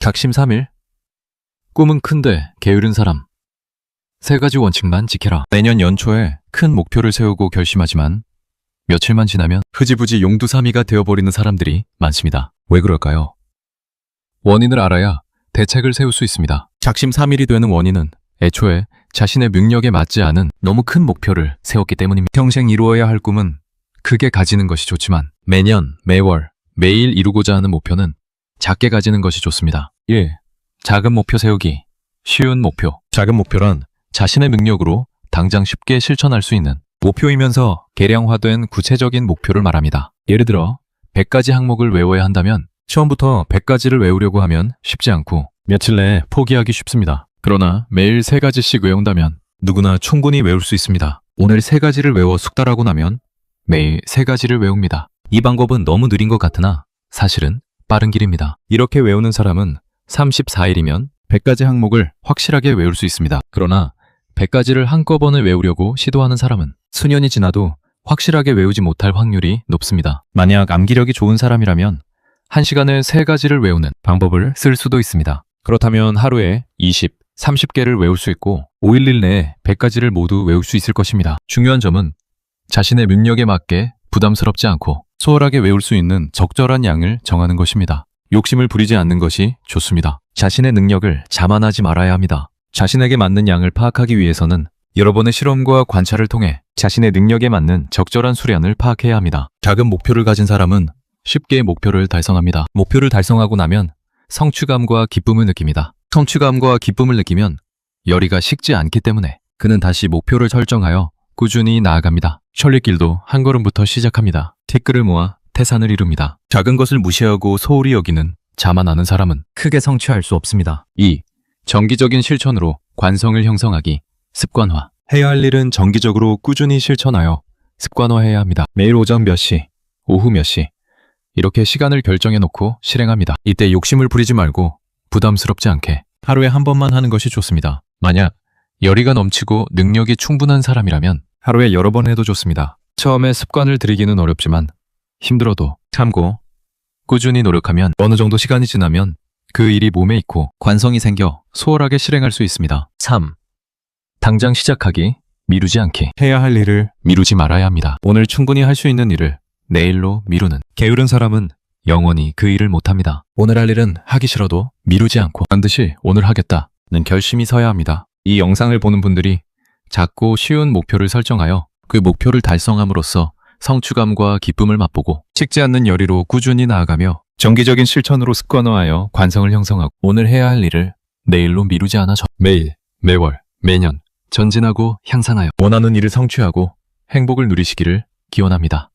작심삼일. 꿈은 큰데 게으른 사람. 세 가지 원칙만 지켜라. 내년 연초에 큰 목표를 세우고 결심하지만 며칠만 지나면 흐지부지 용두사미가 되어버리는 사람들이 많습니다. 왜 그럴까요? 원인을 알아야 대책을 세울 수 있습니다. 작심삼일이 되는 원인은 애초에 자신의 능력에 맞지 않은 너무 큰 목표를 세웠기 때문입니다. 평생 이루어야 할 꿈은 크게 가지는 것이 좋지만 매년, 매월, 매일 이루고자 하는 목표는 작게 가지는 것이 좋습니다. 1. 작은 목표 세우기. 쉬운 목표. 작은 목표란 자신의 능력으로 당장 쉽게 실천할 수 있는 목표이면서 계량화된 구체적인 목표를 말합니다. 예를 들어 100가지 항목을 외워야 한다면 처음부터 100가지를 외우려고 하면 쉽지 않고 며칠 내에 포기하기 쉽습니다. 그러나 매일 3가지씩 외운다면 누구나 충분히 외울 수 있습니다. 오늘 3가지를 외워 숙달하고 나면 매일 3가지를 외웁니다. 이 방법은 너무 느린 것 같으나 사실은 빠른 길입니다. 이렇게 외우는 사람은 34일이면 100가지 항목을 확실하게 외울 수 있습니다. 그러나 100가지를 한꺼번에 외우려고 시도하는 사람은 수년이 지나도 확실하게 외우지 못할 확률이 높습니다. 만약 암기력이 좋은 사람이라면 1시간에 3가지를 외우는 방법을 쓸 수도 있습니다. 그렇다면 하루에 20, 30개를 외울 수 있고 5일 내에 100가지를 모두 외울 수 있을 것입니다. 중요한 점은 자신의 능력에 맞게 부담스럽지 않고 수월하게 외울 수 있는 적절한 양을 정하는 것입니다. 욕심을 부리지 않는 것이 좋습니다. 자신의 능력을 자만하지 말아야 합니다. 자신에게 맞는 양을 파악하기 위해서는 여러 번의 실험과 관찰을 통해 자신의 능력에 맞는 적절한 수량을 파악해야 합니다. 작은 목표를 가진 사람은 쉽게 목표를 달성합니다. 목표를 달성하고 나면 성취감과 기쁨을 느낍니다. 성취감과 기쁨을 느끼면 열의가 식지 않기 때문에 그는 다시 목표를 설정하여 꾸준히 나아갑니다. 천리길도 한 걸음부터 시작합니다. 티끌을 모아 태산을 이룹니다. 작은 것을 무시하고 소홀히 여기는 자만하는 사람은 크게 성취할 수 없습니다. 2. 정기적인 실천으로 관성을 형성하기. 습관화. 해야 할 일은 정기적으로 꾸준히 실천하여 습관화해야 합니다. 매일 오전 몇 시, 오후 몇 시 이렇게 시간을 결정해 놓고 실행합니다. 이때 욕심을 부리지 말고 부담스럽지 않게 하루에 한 번만 하는 것이 좋습니다. 만약 열의가 넘치고 능력이 충분한 사람이라면 하루에 여러 번 해도 좋습니다. 처음에 습관을 들이기는 어렵지만 힘들어도 참고 꾸준히 노력하면 어느 정도 시간이 지나면 그 일이 몸에 익고 관성이 생겨 수월하게 실행할 수 있습니다. 3. 당장 시작하기, 미루지 않기. 해야 할 일을 미루지 말아야 합니다. 오늘 충분히 할 수 있는 일을 내일로 미루는 게으른 사람은 영원히 그 일을 못합니다. 오늘 할 일은 하기 싫어도 미루지 않고 반드시 오늘 하겠다는 결심이 서야 합니다. 이 영상을 보는 분들이 작고 쉬운 목표를 설정하여 그 목표를 달성함으로써 성취감과 기쁨을 맛보고 식지 않는 열의로 꾸준히 나아가며 정기적인 실천으로 습관화하여 관성을 형성하고 오늘 해야 할 일을 내일로 미루지 않아 매일, 매월, 매년 전진하고 향상하여 원하는 일을 성취하고 행복을 누리시기를 기원합니다.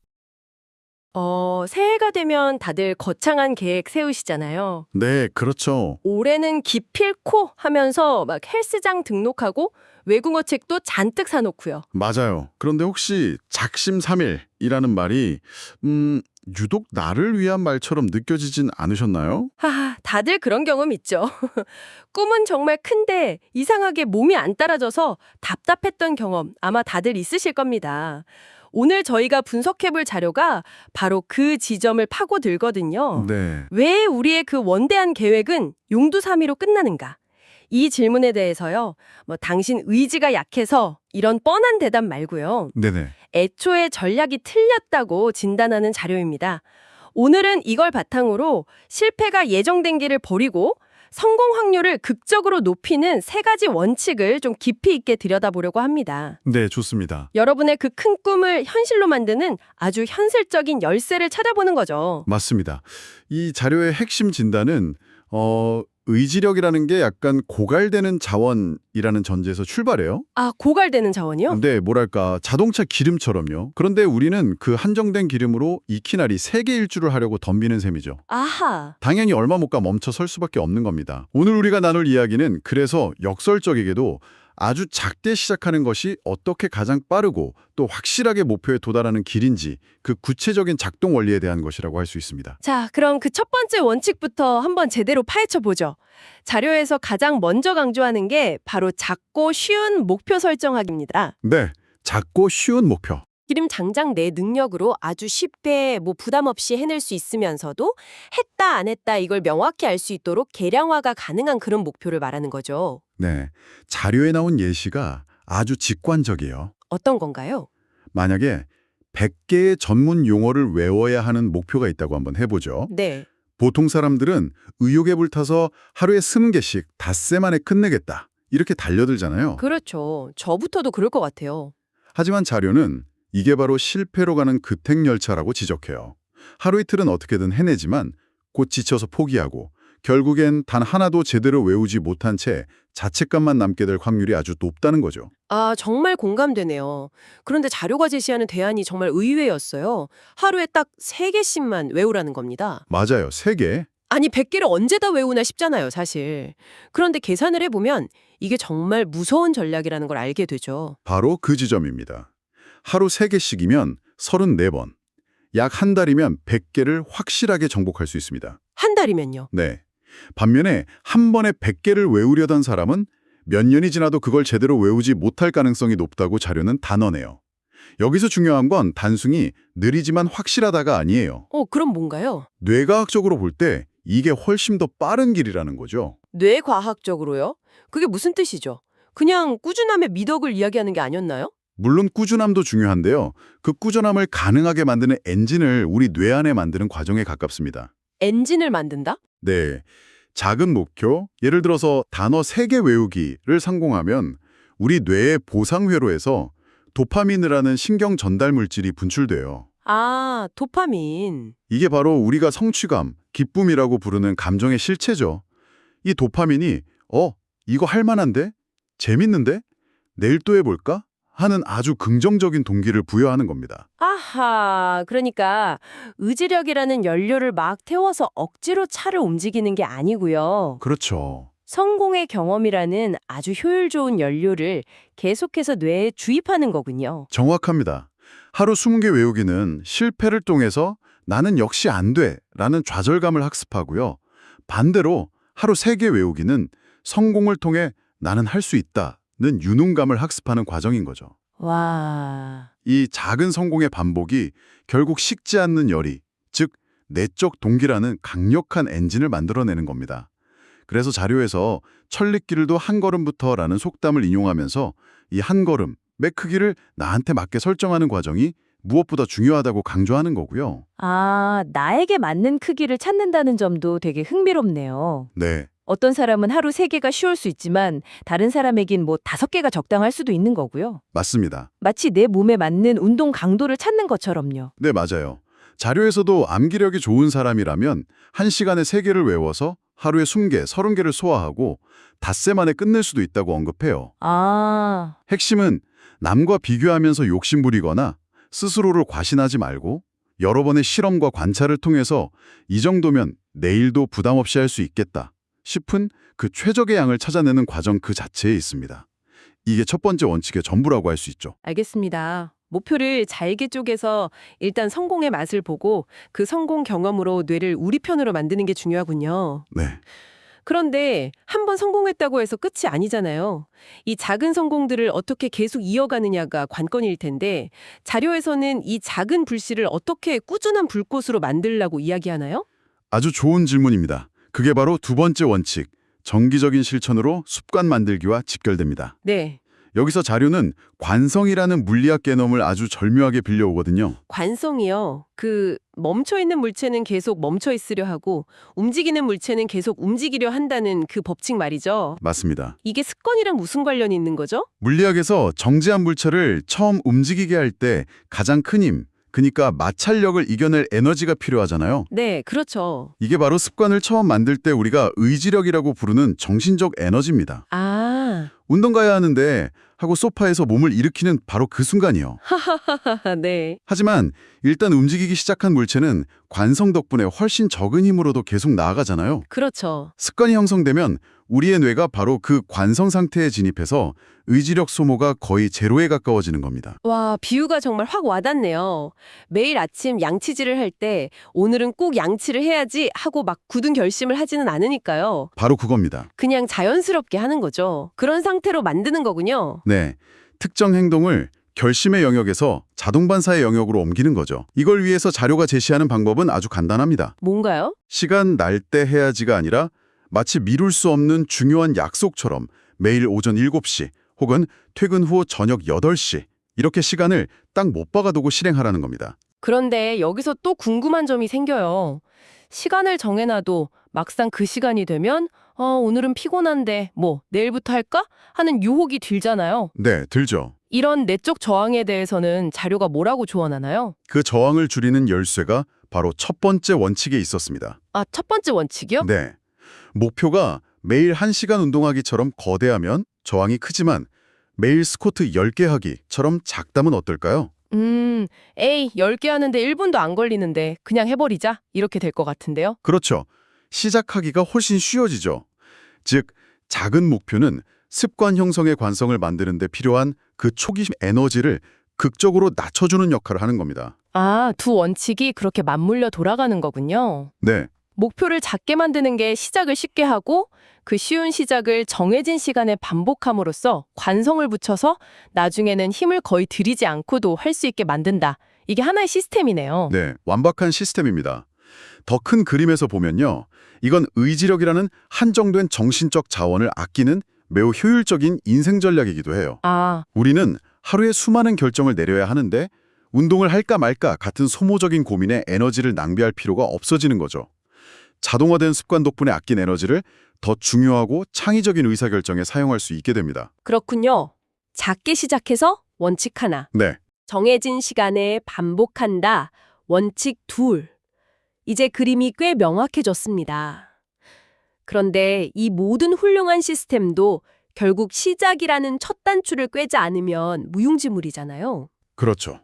새해가 되면 다들 거창한 계획 세우시잖아요. 네, 그렇죠. 올해는 기필코 하면서 막 헬스장 등록하고 외국어 책도 잔뜩 사놓고요. 맞아요. 그런데 혹시 작심삼일이라는 말이 유독 나를 위한 말처럼 느껴지진 않으셨나요? 다들 그런 경험 있죠. 꿈은 정말 큰데 이상하게 몸이 안 따라줘서 답답했던 경험 아마 다들 있으실 겁니다. 오늘 저희가 분석해볼 자료가 바로 그 지점을 파고들거든요. 네. 왜 우리의 그 원대한 계획은 용두사미로 끝나는가? 이 질문에 대해서요. 당신 의지가 약해서 이런 뻔한 대답 말고요. 네네. 애초에 전략이 틀렸다고 진단하는 자료입니다. 오늘은 이걸 바탕으로 실패가 예정된 길을 버리고 성공 확률을 극적으로 높이는 3가지 원칙을 좀 깊이 있게 들여다보려고 합니다. 네, 좋습니다. 여러분의 그 큰 꿈을 현실로 만드는 아주 현실적인 열쇠를 찾아보는 거죠. 맞습니다. 이 자료의 핵심 진단은 의지력이라는 게 약간 고갈되는 자원이라는 전제에서 출발해요. 고갈되는 자원이요? 네, 뭐랄까 자동차 기름처럼요. 그런데 우리는 그 한정된 기름으로 이키나리 세계 일주를 하려고 덤비는 셈이죠. 아하. 당연히 얼마 못 가 멈춰 설 수밖에 없는 겁니다. 오늘 우리가 나눌 이야기는 그래서 역설적이게도 아주 작게 시작하는 것이 어떻게 가장 빠르고 또 확실하게 목표에 도달하는 길인지 그 구체적인 작동 원리에 대한 것이라고 할 수 있습니다. 자, 그럼 그 첫 번째 원칙부터 한번 제대로 파헤쳐보죠. 자료에서 가장 먼저 강조하는 게 바로 작고 쉬운 목표 설정하기입니다. 네, 작고 쉬운 목표. 기름 장장 내 능력으로 아주 쉽게 부담 없이 해낼 수 있으면서도 했다 안 했다 이걸 명확히 알 수 있도록 계량화가 가능한 그런 목표를 말하는 거죠. 네, 자료에 나온 예시가 아주 직관적이에요. 어떤 건가요? 만약에 100개의 전문 용어를 외워야 하는 목표가 있다고 한번 해보죠. 네. 보통 사람들은 의욕에 불타서 하루에 20개씩 닷새 만에 끝내겠다. 이렇게 달려들잖아요. 그렇죠. 저부터도 그럴 것 같아요. 하지만 자료는 이게 바로 실패로 가는 급행열차라고 지적해요. 하루 이틀은 어떻게든 해내지만 곧 지쳐서 포기하고 결국엔 단 하나도 제대로 외우지 못한 채 자책감만 남게 될 확률이 아주 높다는 거죠. 아, 정말 공감되네요. 그런데 자료가 제시하는 대안이 정말 의외였어요. 하루에 딱 3개씩만 외우라는 겁니다. 맞아요. 3개. 아니, 100개를 언제 다 외우나 싶잖아요, 사실. 그런데 계산을 해보면 이게 정말 무서운 전략이라는 걸 알게 되죠. 바로 그 지점입니다. 하루 3개씩이면 34번. 약 한 달이면 100개를 확실하게 정복할 수 있습니다. 한 달이면요. 네. 반면에 한 번에 100개를 외우려던 사람은 몇 년이 지나도 그걸 제대로 외우지 못할 가능성이 높다고 자료는 단언해요. 여기서 중요한 건 단순히 느리지만 확실하다가 아니에요. 그럼 뭔가요? 뇌과학적으로 볼 때 이게 훨씬 더 빠른 길이라는 거죠. 뇌과학적으로요? 그게 무슨 뜻이죠? 그냥 꾸준함의 미덕을 이야기하는 게 아니었나요? 물론 꾸준함도 중요한데요. 그 꾸준함을 가능하게 만드는 엔진을 우리 뇌 안에 만드는 과정에 가깝습니다. 엔진을 만든다? 네. 작은 목표, 예를 들어서 단어 3개 외우기를 성공하면 우리 뇌의 보상회로에서 도파민이라는 신경 전달 물질이 분출돼요. 아, 도파민. 이게 바로 우리가 성취감, 기쁨이라고 부르는 감정의 실체죠. 이 도파민이 이거 할 만한데? 재밌는데? 내일 또 해볼까? 하는 아주 긍정적인 동기를 부여하는 겁니다. 아하, 그러니까 의지력이라는 연료를 막 태워서 억지로 차를 움직이는 게 아니고요. 그렇죠. 성공의 경험이라는 아주 효율 좋은 연료를 계속해서 뇌에 주입하는 거군요. 정확합니다. 하루 20개 외우기는 실패를 통해서 나는 역시 안 돼 라는 좌절감을 학습하고요. 반대로 하루 3개 외우기는 성공을 통해 나는 할 수 있다는 유능감을 학습하는 과정인 거죠. 와, 이 작은 성공의 반복이 결국 식지 않는 열의, 즉 내적 동기라는 강력한 엔진을 만들어내는 겁니다. 그래서 자료에서 천리길도 한 걸음부터라는 속담을 인용하면서 이 한 걸음의 크기를 나한테 맞게 설정하는 과정이 무엇보다 중요하다고 강조하는 거고요. 아, 나에게 맞는 크기를 찾는다는 점도 되게 흥미롭네요. 네, 어떤 사람은 하루 3개가 쉬울 수 있지만 다른 사람에겐 5개가 적당할 수도 있는 거고요. 맞습니다. 마치 내 몸에 맞는 운동 강도를 찾는 것처럼요. 네, 맞아요. 자료에서도 암기력이 좋은 사람이라면 1시간에 3개를 외워서 하루에 20개, 30개를 소화하고 닷새 만에 끝낼 수도 있다고 언급해요. 아, 핵심은 남과 비교하면서 욕심부리거나 스스로를 과신하지 말고 여러 번의 실험과 관찰을 통해서 이 정도면 내일도 부담 없이 할 수 있겠다 싶은 그 최적의 양을 찾아내는 과정 그 자체에 있습니다. 이게 첫 번째 원칙의 전부라고 할 수 있죠. 알겠습니다. 목표를 잘게 쪼개서 일단 성공의 맛을 보고 그 성공 경험으로 뇌를 우리 편으로 만드는 게 중요하군요. 네, 그런데 한 번 성공했다고 해서 끝이 아니잖아요. 이 작은 성공들을 어떻게 계속 이어가느냐가 관건일 텐데 자료에서는 이 작은 불씨를 어떻게 꾸준한 불꽃으로 만들려고 이야기하나요? 아주 좋은 질문입니다. 그게 바로 두 번째 원칙, 정기적인 실천으로 습관 만들기와 직결됩니다. 네. 여기서 자료는 관성이라는 물리학 개념을 아주 절묘하게 빌려오거든요. 관성이요. 멈춰있는 물체는 계속 멈춰 있으려 하고 움직이는 물체는 계속 움직이려 한다는 그 법칙 말이죠. 맞습니다. 이게 습관이랑 무슨 관련이 있는 거죠? 물리학에서 정지한 물체를 처음 움직이게 할 때 가장 큰 힘, 그러니까 마찰력을 이겨낼 에너지가 필요하잖아요. 네, 그렇죠. 이게 바로 습관을 처음 만들 때 우리가 의지력이라고 부르는 정신적 에너지입니다. 아, 운동 가야 하는데 하고 소파에서 몸을 일으키는 바로 그 순간이요. 네. 하지만 일단 움직이기 시작한 물체는 관성 덕분에 훨씬 적은 힘으로도 계속 나아가잖아요. 그렇죠. 습관이 형성되면 우리의 뇌가 바로 그 관성 상태에 진입해서 의지력 소모가 거의 제로에 가까워지는 겁니다. 와, 비유가 정말 확 와닿네요. 매일 아침 양치질을 할 때 오늘은 꼭 양치를 해야지 하고 막 굳은 결심을 하지는 않으니까요. 바로 그겁니다. 그냥 자연스럽게 하는 거죠. 그런 상태로 만드는 거군요. 네, 특정 행동을 결심의 영역에서 자동 반사의 영역으로 옮기는 거죠. 이걸 위해서 자료가 제시하는 방법은 아주 간단합니다. 뭔가요? 시간 날 때 해야지가 아니라 마치 미룰 수 없는 중요한 약속처럼 매일 오전 7시 혹은 퇴근 후 저녁 8시 이렇게 시간을 딱 못 박아두고 실행하라는 겁니다. 그런데 여기서 또 궁금한 점이 생겨요. 시간을 정해놔도 막상 그 시간이 되면 오늘은 피곤한데 뭐 내일부터 할까? 하는 유혹이 들잖아요. 네, 들죠. 이런 내적 저항에 대해서는 자료가 뭐라고 조언하나요? 그 저항을 줄이는 열쇠가 바로 첫 번째 원칙에 있었습니다. 아, 첫 번째 원칙이요? 네. 목표가 매일 1시간 운동하기처럼 거대하면 저항이 크지만 매일 스쿼트 10개 하기처럼 작다면 어떨까요? 에이, 10개 하는데 1분도 안 걸리는데 그냥 해버리자. 이렇게 될 것 같은데요? 그렇죠. 시작하기가 훨씬 쉬워지죠. 즉, 작은 목표는 습관 형성의 관성을 만드는 데 필요한 그 초기 에너지를 극적으로 낮춰주는 역할을 하는 겁니다. 아, 두 원칙이 그렇게 맞물려 돌아가는 거군요. 네, 목표를 작게 만드는 게 시작을 쉽게 하고 그 쉬운 시작을 정해진 시간에 반복함으로써 관성을 붙여서 나중에는 힘을 거의 들이지 않고도 할 수 있게 만든다. 이게 하나의 시스템이네요. 네, 완벽한 시스템입니다. 더 큰 그림에서 보면요. 이건 의지력이라는 한정된 정신적 자원을 아끼는 매우 효율적인 인생 전략이기도 해요. 아, 우리는 하루에 수많은 결정을 내려야 하는데 운동을 할까 말까 같은 소모적인 고민에 에너지를 낭비할 필요가 없어지는 거죠. 자동화된 습관 덕분에 아낀 에너지를 더 중요하고 창의적인 의사결정에 사용할 수 있게 됩니다. 그렇군요. 작게 시작해서 원칙 하나. 네, 정해진 시간에 반복한다. 원칙 둘. 이제 그림이 꽤 명확해졌습니다. 그런데 이 모든 훌륭한 시스템도 결국 시작이라는 첫 단추를 꿰지 않으면 무용지물이잖아요. 그렇죠.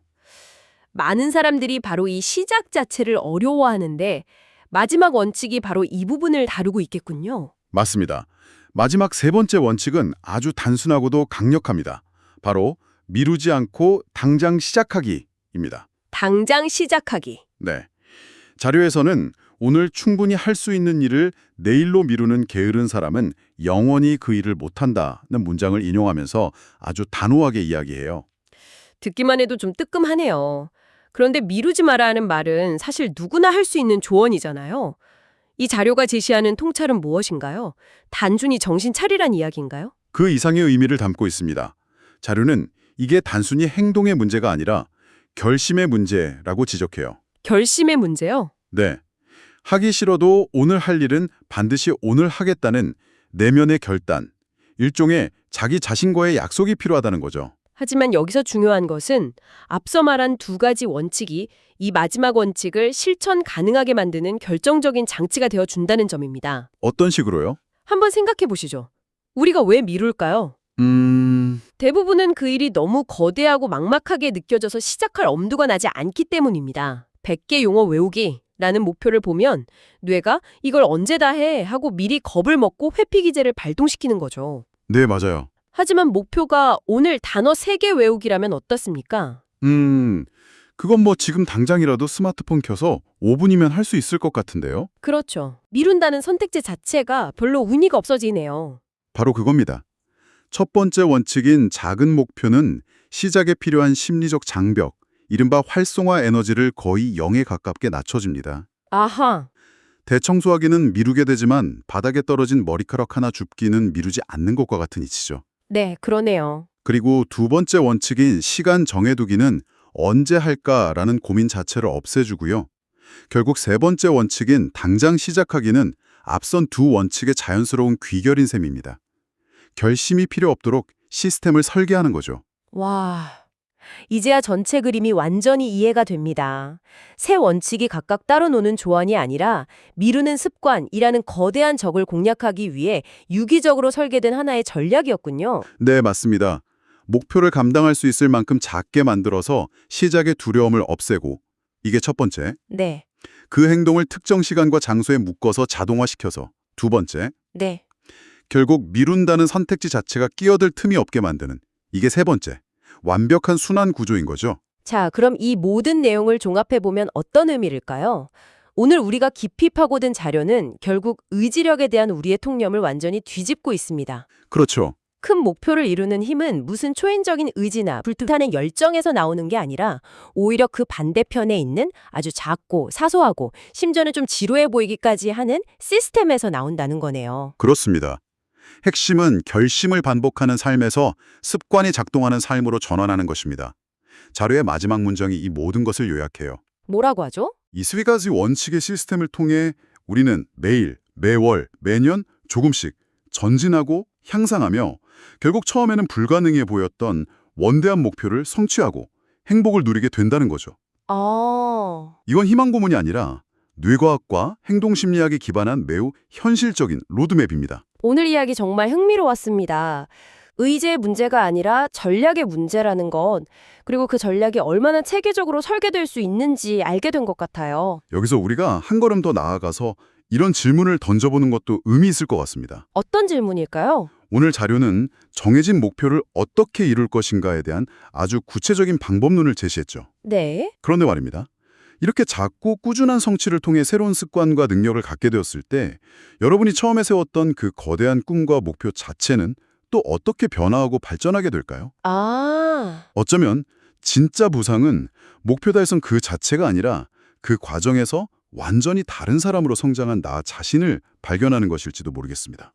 많은 사람들이 바로 이 시작 자체를 어려워하는데 마지막 원칙이 바로 이 부분을 다루고 있겠군요. 맞습니다. 마지막 세 번째 원칙은 아주 단순하고도 강력합니다. 바로 미루지 않고 당장 시작하기입니다. 당장 시작하기. 네. 자료에서는 오늘 충분히 할 수 있는 일을 내일로 미루는 게으른 사람은 영원히 그 일을 못한다는 문장을 인용하면서 아주 단호하게 이야기해요. 듣기만 해도 좀 뜨끔하네요. 그런데 미루지 마라 하는 말은 사실 누구나 할 수 있는 조언이잖아요. 이 자료가 제시하는 통찰은 무엇인가요? 단순히 정신 차리란 이야기인가요? 그 이상의 의미를 담고 있습니다. 자료는 이게 단순히 행동의 문제가 아니라 결심의 문제라고 지적해요. 결심의 문제요? 네. 하기 싫어도 오늘 할 일은 반드시 오늘 하겠다는 내면의 결단, 일종의 자기 자신과의 약속이 필요하다는 거죠. 하지만 여기서 중요한 것은 앞서 말한 두 가지 원칙이 이 마지막 원칙을 실천 가능하게 만드는 결정적인 장치가 되어준다는 점입니다. 어떤 식으로요? 한번 생각해 보시죠. 우리가 왜 미룰까요? 대부분은 그 일이 너무 거대하고 막막하게 느껴져서 시작할 엄두가 나지 않기 때문입니다. 100개 용어 외우기라는 목표를 보면 뇌가 이걸 언제 다 해 하고 미리 겁을 먹고 회피 기제를 발동시키는 거죠. 네, 맞아요. 하지만 목표가 오늘 단어 3개 외우기라면 어떻습니까? 그건 뭐 지금 당장이라도 스마트폰 켜서 5분이면 할 수 있을 것 같은데요? 그렇죠. 미룬다는 선택지 자체가 별로 의미가 없어지네요. 바로 그겁니다. 첫 번째 원칙인 작은 목표는 시작에 필요한 심리적 장벽, 이른바 활성화 에너지를 거의 0에 가깝게 낮춰줍니다. 아하. 대청소하기는 미루게 되지만 바닥에 떨어진 머리카락 하나 줍기는 미루지 않는 것과 같은 이치죠. 네, 그러네요. 그리고 두 번째 원칙인 시간 정해두기는 언제 할까라는 고민 자체를 없애주고요. 결국 세 번째 원칙인 당장 시작하기는 앞선 두 원칙의 자연스러운 귀결인 셈입니다. 결심이 필요 없도록 시스템을 설계하는 거죠. 와, 이제야 전체 그림이 완전히 이해가 됩니다. 세 원칙이 각각 따로 노는 조언이 아니라 미루는 습관이라는 거대한 적을 공략하기 위해 유기적으로 설계된 하나의 전략이었군요. 네, 맞습니다. 목표를 감당할 수 있을 만큼 작게 만들어서 시작의 두려움을 없애고, 이게 첫 번째. 네, 그 행동을 특정 시간과 장소에 묶어서 자동화시켜서, 두 번째. 네. 결국 미룬다는 선택지 자체가 끼어들 틈이 없게 만드는, 이게 세 번째. 완벽한 순환 구조인 거죠. 자, 그럼 이 모든 내용을 종합해보면 어떤 의미일까요? 오늘 우리가 깊이 파고든 자료는 결국 의지력에 대한 우리의 통념을 완전히 뒤집고 있습니다. 그렇죠. 큰 목표를 이루는 힘은 무슨 초인적인 의지나 불타는 열정에서 나오는 게 아니라 오히려 그 반대편에 있는 아주 작고 사소하고 심지어는 좀 지루해 보이기까지 하는 시스템에서 나온다는 거네요. 그렇습니다. 핵심은 결심을 반복하는 삶에서 습관이 작동하는 삶으로 전환하는 것입니다. 자료의 마지막 문장이 이 모든 것을 요약해요. 뭐라고 하죠? 이 3가지 원칙의 시스템을 통해 우리는 매일, 매월, 매년 조금씩 전진하고 향상하며 결국 처음에는 불가능해 보였던 원대한 목표를 성취하고 행복을 누리게 된다는 거죠. 아, 이건 희망 고문이 아니라 뇌과학과 행동심리학에 기반한 매우 현실적인 로드맵입니다. 오늘 이야기 정말 흥미로웠습니다. 의지의 문제가 아니라 전략의 문제라는 것, 그리고 그 전략이 얼마나 체계적으로 설계될 수 있는지 알게 된 것 같아요. 여기서 우리가 한 걸음 더 나아가서 이런 질문을 던져보는 것도 의미 있을 것 같습니다. 어떤 질문일까요? 오늘 자료는 정해진 목표를 어떻게 이룰 것인가에 대한 아주 구체적인 방법론을 제시했죠. 네. 그런데 말입니다. 이렇게 작고 꾸준한 성취를 통해 새로운 습관과 능력을 갖게 되었을 때 여러분이 처음에 세웠던 그 거대한 꿈과 목표 자체는 또 어떻게 변화하고 발전하게 될까요? 아, 어쩌면 진짜 부상은 목표 달성 그 자체가 아니라 그 과정에서 완전히 다른 사람으로 성장한 나 자신을 발견하는 것일지도 모르겠습니다.